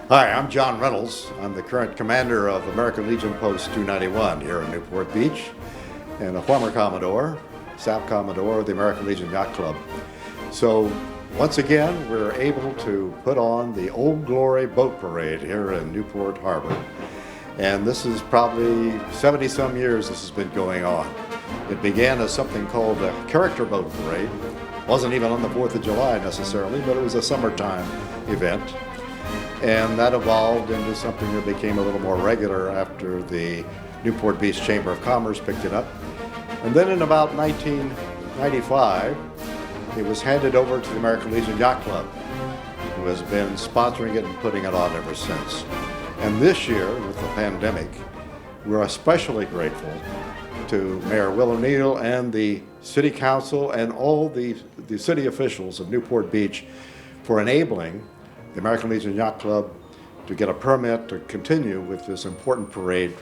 Hi, I'm John Reynolds. I'm the current commander of American Legion Post 291 here in Newport Beach, and a former Commodore, SAP Commodore of the American Legion Yacht Club. So once again, we're able to put on the Old Glory Boat Parade here in Newport Harbor. And this is probably 70-some years this has been going on. It began as something called the Character Boat Parade. Wasn't even on the 4th of July necessarily, but it was a summertime event. And that evolved into something that became a little more regular after the Newport Beach Chamber of Commerce picked it up. And then in about 1995, it was handed over to the American Legion Yacht Club, who has been sponsoring it and putting it on ever since. And this year, with the pandemic, we're especially grateful to Mayor Will O'Neill and the City Council and all the city officials of Newport Beach for enabling the American Legion Yacht Club to get a permit to continue with this important parade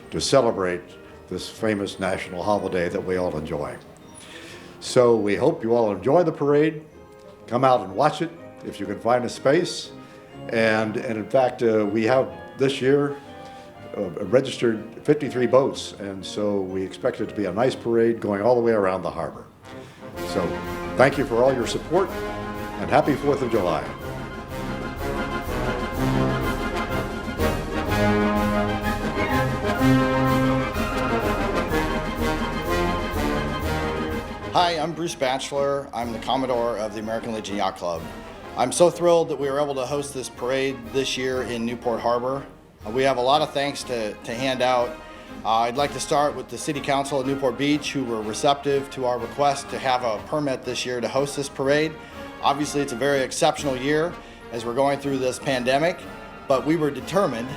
to celebrate this famous national holiday that we all enjoy. So we hope you all enjoy the parade. Come out and watch it if you can find a space. And in fact, we have this year registered 53 boats, and so we expect it to be a nice parade going all the way around the harbor. So thank you for all your support, and happy 4th of July. Hi, I'm Bruce Batchelor. I'm the Commodore of the American Legion Yacht Club. I'm so thrilled that we were able to host this parade this year in Newport Harbor. We have a lot of thanks to hand out. I'd like to start with the City Council of Newport Beach, who were receptive to our request to have a permit this year to host this parade. Obviously, it's a very exceptional year as we're going through this pandemic, but we were determined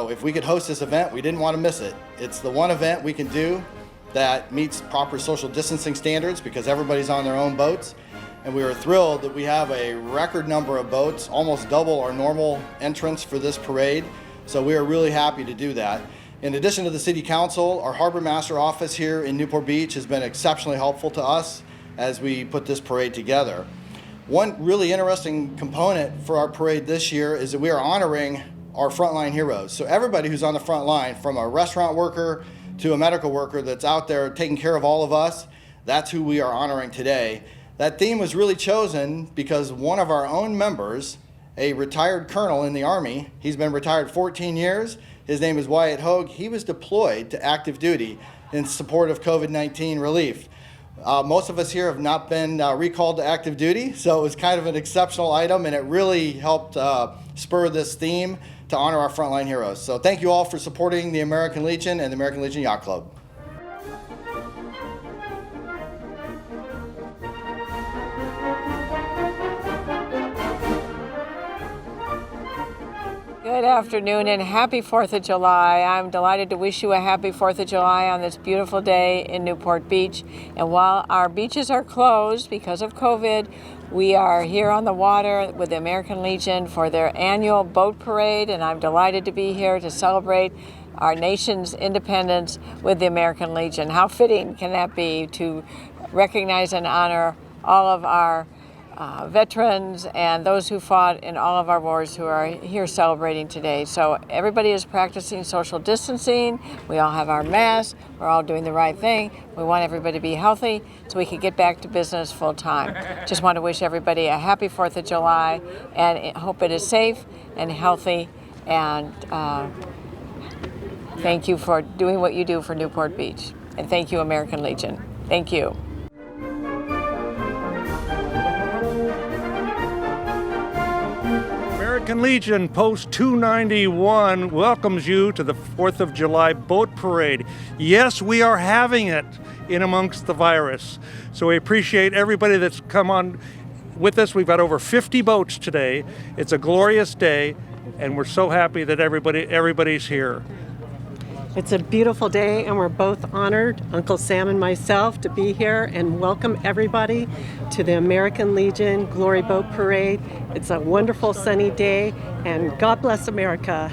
if we could host this event, we didn't want to miss it. It's the one event we can do that meets proper social distancing standards because everybody's on their own boats. And we were thrilled that we have a record number of boats, almost double our normal entrance for this parade. So we are really happy to do that. In addition to the City Council, our Harbor Master office here in Newport Beach has been exceptionally helpful to us as we put this parade together. One really interesting component for our parade this year is that we are honoring our frontline heroes. So everybody who's on the front line, from a restaurant worker to a medical worker that's out there taking care of all of us, that's who we are honoring today. That theme was really chosen because one of our own members, a retired colonel in the Army, he's been retired 14 years, his name is Wyatt Hogue, he was deployed to active duty in support of COVID-19 relief. Most of us here have not been recalled to active duty, so it was kind of an exceptional item, and it really helped spur this theme to honor our frontline heroes. So thank you all for supporting the American Legion and the American Legion Yacht Club. Good afternoon and happy 4th of July. I'm delighted to wish you a happy 4th of July on this beautiful day in Newport Beach. And while our beaches are closed because of COVID, we are here on the water with the American Legion for their annual boat parade, and I'm delighted to be here to celebrate our nation's independence with the American Legion. How fitting can that be to recognize and honor all of our veterans and those who fought in all of our wars who are here celebrating today. So everybody is practicing social distancing. We all have our masks. We're all doing the right thing. We want everybody to be healthy so we can get back to business full time. Just want to wish everybody a happy 4th of July and hope it is safe and healthy. And thank you for doing what you do for Newport Beach. And thank you, American Legion. Thank you. American Legion Post 291 welcomes you to the 4th of July Boat Parade. Yes, we are having it in amongst the virus. So we appreciate everybody that's come on with us. We've got over 50 boats today. It's a glorious day, and we're so happy that everybody's here. It's a beautiful day, and we're both honored, Uncle Sam and myself, to be here and welcome everybody to the American Legion Glory Boat Parade. It's a wonderful sunny day, and God bless America.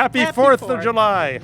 Happy 4th of July.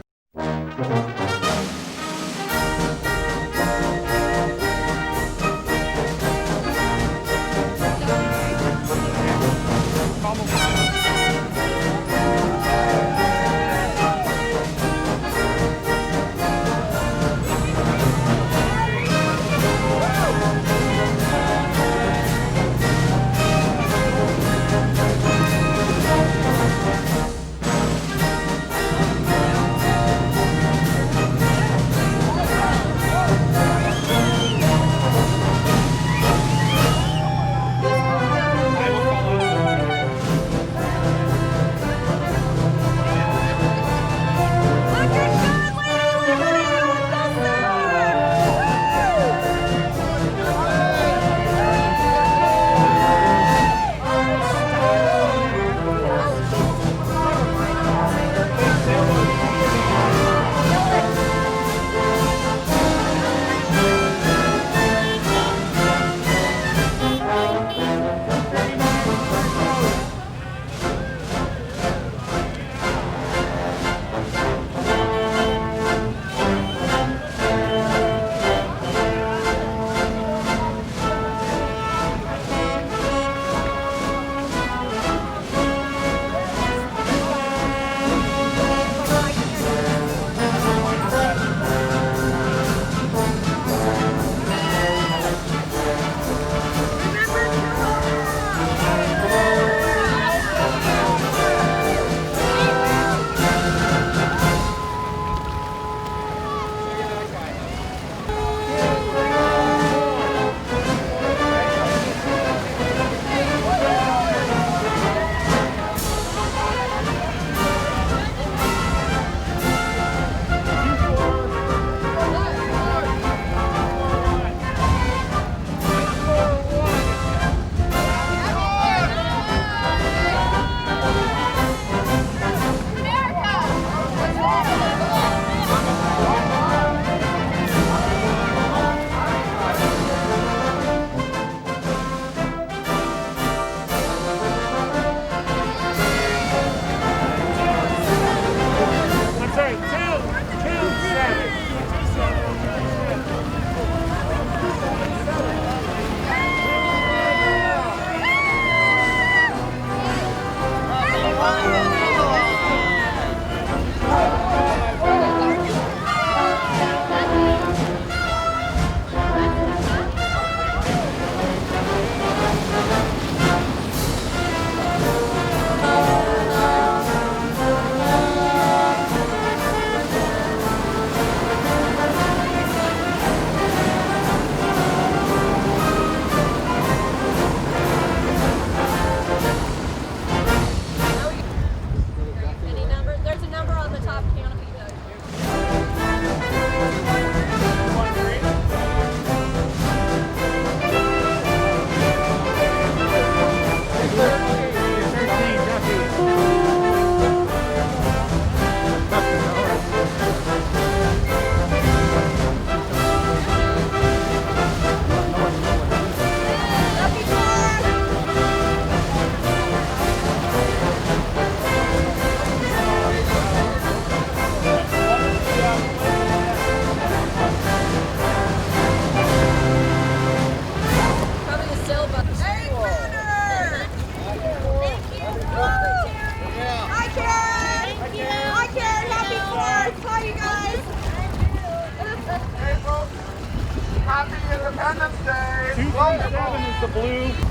Happy Independence Day! 237 is the blue.